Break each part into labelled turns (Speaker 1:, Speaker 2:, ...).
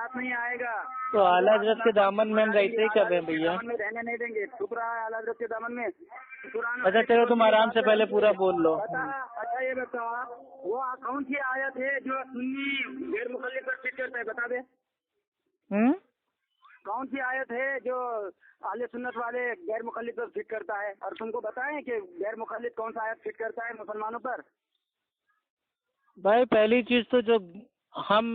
Speaker 1: पास नहीं आएगा।
Speaker 2: तो आला हजरत के दामन में हम रहते ही कब हैं भैया?
Speaker 1: दामन में रहने नहीं देंगे, छुप रहा है आला हजरत के दामन में।
Speaker 2: अच्छा चलो तुम आराम से पहले पूरा बोल लो।
Speaker 1: अच्छा ये बता, वो कौन सी आयत है जो सुन्नी गैर मुखल्लिद पर फिट करता है, बता दे। कौन सी आयत है जो अहले सुन्नत वाले गैर मुखल्लिद पर फिट करता है? और तुमको बताएं कि गैर मुखल्लिद कौन सा आयत फिट करता है मुसलमानों पर?
Speaker 2: भाई पहली चीज तो जो हम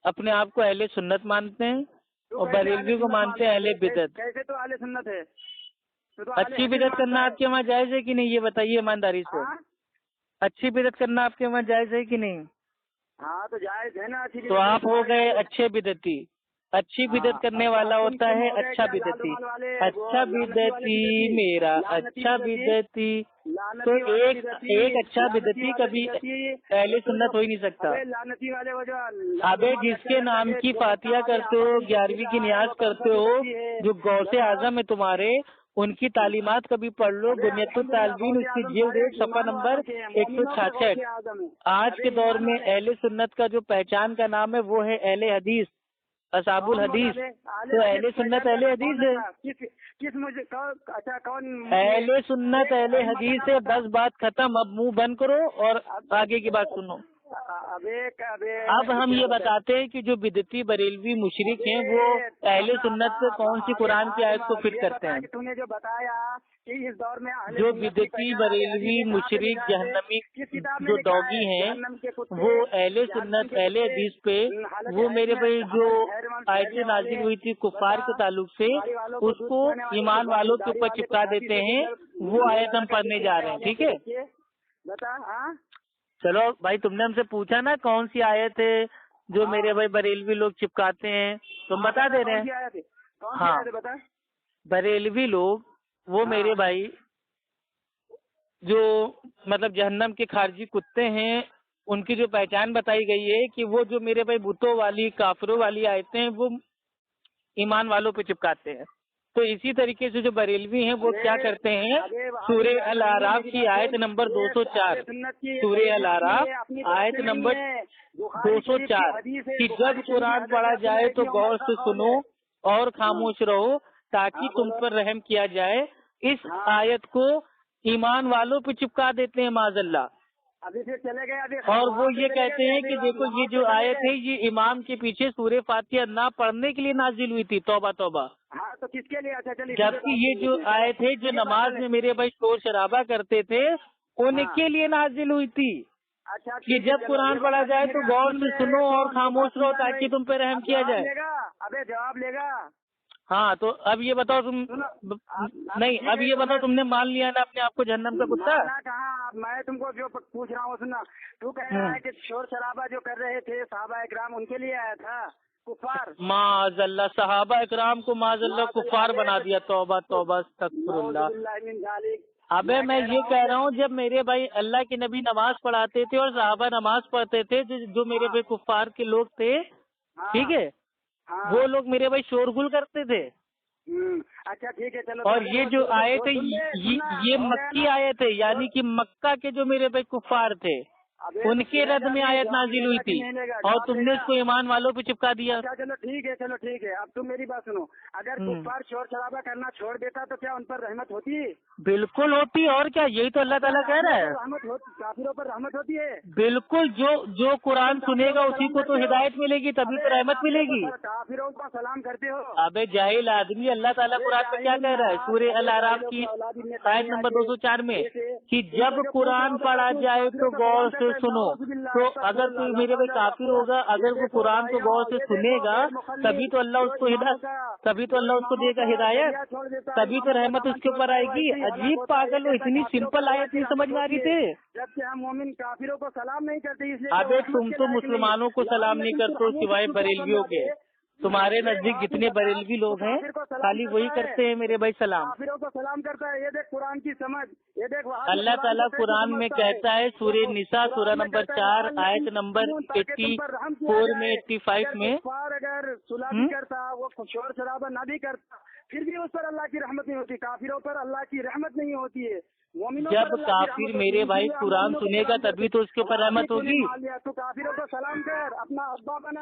Speaker 2: अपने आप को अहले सुन्नत मानते हैं और बरेलवी को मानते हैं अहले बिदत।
Speaker 1: कैसे तो अहले सुन्नत है? तो
Speaker 2: अच्छी बिदत करना आपके वहाँ जायज है कि नहीं, ये बताइए ईमानदारी से। अच्छी बिदत करना आपके वहाँ जायज है कि नहीं?
Speaker 1: हाँ तो जायज है ना अच्छी।
Speaker 2: तो आप हो गए अच्छे बिदती। अच्छी बिदत करने वाला होता है अच्छा बिदती। अच्छा बिदती मेरा अच्छा बिदती। तो एक अच्छा बिदती कभी अहले सुन्नत हो ही नहीं सकता।
Speaker 1: लानती वाले वो जो
Speaker 2: अबे जिसके नाम की फातिहा करते हो, 11वीं की नियाज करते हो, जो गौसे आजम है तुम्हारे, उनकी तालीमात कभी पढ़ लो। बुनियतुत तालबीन उसकी जिल्द 1 सफ़ा नंबर 166। आज के दौर में अहले सुन्नत का जो पहचान का नाम है वो है अहले हदीस, असाबुल हदीस। तो अहले सुन्नत अहले हदीस है।
Speaker 1: किस मुझे अच्छा कौन
Speaker 2: अहले सुन्नत अहले हदीस है, बस बात खत्म। अब मुंह बंद करो और आगे की बात सुनो। अब हम ये बताते हैं कि जो बिदती बरेलवी मुशरिक हैं वो अहले सुन्नत से कौन सी कुरान की आयत को फिट करते हैं।
Speaker 1: तूने जो बताया कि इस दौर में
Speaker 2: जो बिदती बरेलवी मुशरिक जहन्नमी जो डॉगी हैं वो अहले सुन्नत अहले हदीस पे, वो मेरे भाई जो आयतें नाजिल हुई थी कुफार के ताल्लुक से, उसको ईमान वालों के ऊपर चिपका देते हैं। वो आयत हम पढ़ने जा रहे हैं, ठीक है?
Speaker 1: बता।
Speaker 2: चलो भाई, तुमने हमसे पूछा ना कौन सी आयत है जो मेरे भाई बरेलवी लोग चिपकाते हैं, तुम बता दे रहे हैं। हाँ, बरेलवी लोग वो मेरे भाई जो मतलब जहन्नम के खारजी कुत्ते हैं, उनकी जो पहचान बताई गई है कि वो जो मेरे भाई बुतों वाली काफिरों वाली आयतें हैं वो ईमान वालों पे चिपकाते हैं। तो इसी तरीके से जो बरेलवी हैं वो क्या करते हैं, सूरह अल आराफ की आयत नंबर 204, सूरह अल आराफ आयत नंबर 204 कि जब कुरान पढ़ा जाए तो गौर से सुनो और खामोश रहो ताकि तुम पर रहम किया जाए, इस आयत को ईमान वालों पे चिपका देते हैं माज़अल्लाह।
Speaker 1: अभी फिर चले गए।
Speaker 2: और वो ये कहते हैं कि देखो ये जो आयत है ये इमाम के पीछे सूरह फातिहा ना पढ़ने के लिए नाजिल हुई थी, तौबा तौबा।
Speaker 1: हाँ तो किसके लिए? अच्छा चलिए।
Speaker 2: जबकि ये जो आयत है जो नमाज में मेरे भाई शोर शराबा करते थे उनके लिए नाजिल हुई थी।
Speaker 1: अच्छा
Speaker 2: कि जब कुरान पढ़ा जाए तो गौर से सुनो और खामोश रहो ताकि तुम पे रहम किया जाए।
Speaker 1: अबे जवाब लेगा।
Speaker 2: हाँ तो अब ये बताओ तुम नहीं, अब ये बताओ तुमने मान लिया ना अपने आप को जहन्नम का कुत्ता?
Speaker 1: कहा मैं तुमको जो पूछ रहा हूँ सुनना। तू कह रहा है कि शोर शराबा जो कर रहे थे सहाबा इकराम उनके लिए आया था कुफार।
Speaker 2: माज़अल्लाह सहाबा इकराम को माज़अल्लाह कुफार बना दिया। तौबा तौबा अस्तगफिरुल्लाह। अबे मैं ये कह रहा हूँ जब मेरे भाई अल्लाह के नबी नमाज पढ़ाते थे और सहाबा नमाज पढ़ते थे, जो मेरे भाई कुफार के लोग थे, ठीक है, वो लोग मेरे भाई शोरगुल करते थे।
Speaker 1: अच्छा ठीक है चलो।
Speaker 2: और ये जो आयत है ये मक्की आयत है, यानी कि मक्का के जो मेरे भाई कुफार थे उनके रद में आयत नाजिल हुई थी और तुमने उसको ईमान वालों पे चिपका दिया।
Speaker 1: अच्छा चलो ठीक है। अब तुम मेरी बात सुनो। अगर कुफार शोर शराबा करना छोड़ देता तो क्या उन पर रहमत होती?
Speaker 2: बिल्कुल होती, और क्या, यही तो अल्लाह ताला कह रहा है।
Speaker 1: काफिरों पर रहमत होती है।
Speaker 2: बिल्कुल, जो कुरान सुनेगा उसी को तो हिदायत मिलेगी, तभी तो रहमत मिलेगी।
Speaker 1: काफिरों को सलाम करते हो?
Speaker 2: अबे जाहिल आदमी, अल्लाह ताला कुरान में क्या कह रहा है सूरह अल आराफ की आयत नंबर 204 में कि जब कुरान पढ़ा जाए तो गौर से सुनो। तो अगर कोई मेरे भाई काफिर होगा, अगर वो कुरान को गौर से सुनेगा तभी तो अल्लाह उसको देगा हिदायत, तभी तो रहमत उसके ऊपर आएगी। अजीब पागल हो, इतनी सिंपल आयत नहीं समझ में आ रही थे।
Speaker 1: जबकि हम मोमिन काफिरों को सलाम नहीं करते इसलिए।
Speaker 2: अबे तुम तो मुसलमानों को सलाम नहीं करते हो सिवाय बरेलवियों के। तुम्हारे नजदीक जितने बरेलवी लोग हैं खाली वही करते हैं मेरे भाई सलाम।
Speaker 1: काफिरों को सलाम करता है। ये देख कुरान की समझ, ये देख
Speaker 2: अल्लाह ताला कुरान में कहता है सूरह निसा सूरह नंबर 4 आयत नंबर 84 में 85 में,
Speaker 1: अगर सुलह भी करता, वो शोर शराबा ना भी करता, फिर भी उस पर अल्लाह की रहमत नहीं होती। काफिरों पर अल्लाह की रहमत नहीं होती है।
Speaker 2: جب کافر میرے بھائی قرآن سنے گا تبھی تو اس کے اوپر رحمت ہوگی.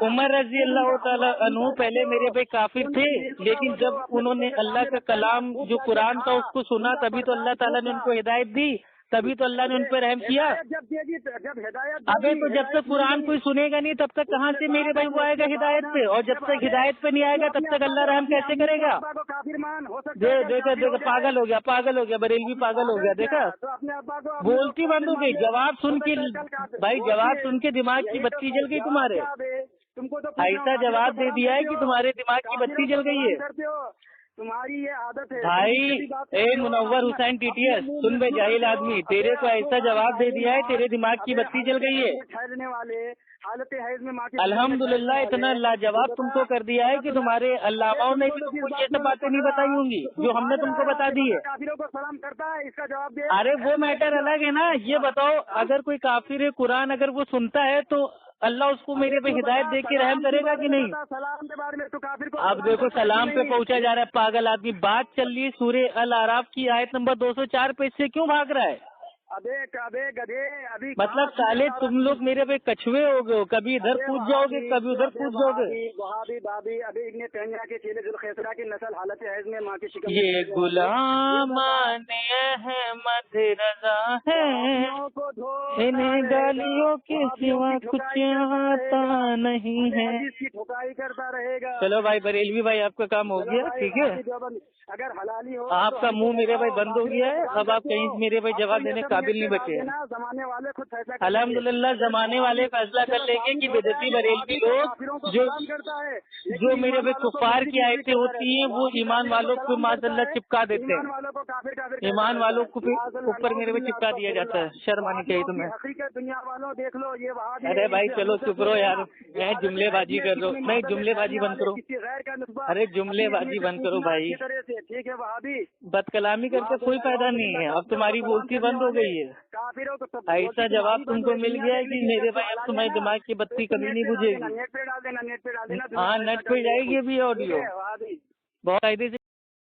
Speaker 2: عمر رضی اللہ تعالیٰ عنہ پہلے میرے بھائی کافر تھے، لیکن جب انہوں نے اللہ کا کلام جو قرآن تھا اس کو سنا تبھی تو اللہ تعالیٰ نے ان کو ہدایت دی، تبھی تو اللہ نے ان پہ رحم کیا. ابھی تو جب تک قرآن کوئی سنے گا نہیں تب تک کہاں سے میرے بھائی وہ آئے گا ہدایت پہ، اور جب تک ہدایت پہ نہیں آئے گا تب تک اللہ رحم کیسے کرے گا؟ دیکھا پاگل ہو گیا بریلوی پاگل ہو گیا. دیکھا بولتی بند ہو گئی. جواب سن کے بھائی جواب سن کے دماغ کی بتی جل گئی تمہارے. ایسا جواب دے دیا ہے کہ تمہارے دماغ کی بتی جل گئی ہے.
Speaker 1: تمہاری یہ عادت ہے
Speaker 2: بھائی اے منور حسین ٹی ٹی ایس سن بے جاہل آدمی، تیرے کو ایسا جواب دے دیا ہے تیرے دماغ کی بتی جل گئی ہے.
Speaker 1: ٹھہرنے والے حالت حیض میں
Speaker 2: الحمدللہ اتنا لاجواب تم کو کر دیا ہے کہ تمہارے علاماؤں نے تم کو یہ سب باتیں نہیں بتائی ہوں گی جو ہم نے تم کو بتا دی ہے.
Speaker 1: کافروں کو سلام کرتا ہے، اس کا جواب دے.
Speaker 2: ارے وہ میٹر الگ ہے نا. یہ بتاؤ اگر کوئی کافر قرآن اگر وہ سنتا ہے تو اللہ اس کو میرے پہ ہدایت دے کے رحم کرے گا کہ نہیں؟
Speaker 1: سلام کے بارے میں تو کافر کو
Speaker 2: اب دیکھو سلام پہ پہنچا جا رہا ہے پاگل آدمی. بات چل رہی ہے سورہ الاعراف کی آیت نمبر 204 پہ، اس سے کیوں بھاگ رہا ہے؟
Speaker 1: ابے گدھے ابھی
Speaker 2: مطلب سالے تم لوگ میرے پہ کچھوے ہو گئے، کبھی ادھر کود جاؤ گے کبھی ادھر کود جاؤ گے.
Speaker 1: بابی ابھی ابن تیمیہ کے چیلے ذوالخیسرہ کی نسل حالت حیض میں ماں کی شکم.
Speaker 2: یہ غلامان احمد رضا ہے، انہیں گالیوں کے سوا کچھ آتا نہیں ہے.
Speaker 1: ٹھکائی کرتا رہے گا.
Speaker 2: چلو بھائی بریلوی بھائی آپ کا کام ہو گیا، ٹھیک ہے.
Speaker 1: اگر حلالی ہو
Speaker 2: آپ کا منہ میرے بھائی بند ہو گیا ہے، اب آپ کہیں میرے بھائی جواب دینے قابل نہیں بچے.
Speaker 1: زمانے والے خود فیصلہ
Speaker 2: الحمدللہ زمانے والے فیصلہ کر لیں گے کہ بدعتی بریلوی لوگ جو میرے بھائی کفار کی آیتیں ہوتی ہیں وہ ایمان والوں کو معاذ اللہ چپکا دیتے ہیں. ایمان والوں کو اوپر میرے بھائی چپکا دیا جاتا ہے. شرم آنی چاہیے تمہیں.
Speaker 1: دنیا والوں دیکھ لو یہ
Speaker 2: ارے بھائی چلو چپ رہو یار، میں جملے بازی کر رہا ہوں. نہیں جملے بازی بند کرو. ارے جملے بازی بند کرو بھائی.
Speaker 1: ٹھیک ہے وہابی
Speaker 2: بد کلامی کر کے کوئی فائدہ نہیں ہے. اب تمہاری بولتی بند ہو گئی ہے. ایسا جواب تم کو مل گیا ہے کہ میرے بھائی اب تمہاری دماغ کی بتی کبھی نہیں بجھے گی.
Speaker 1: نیٹ پہ ڈال دینا.
Speaker 2: ہاں نیٹ پہ جائے گی ابھی آڈیو بہت قاعدے سے.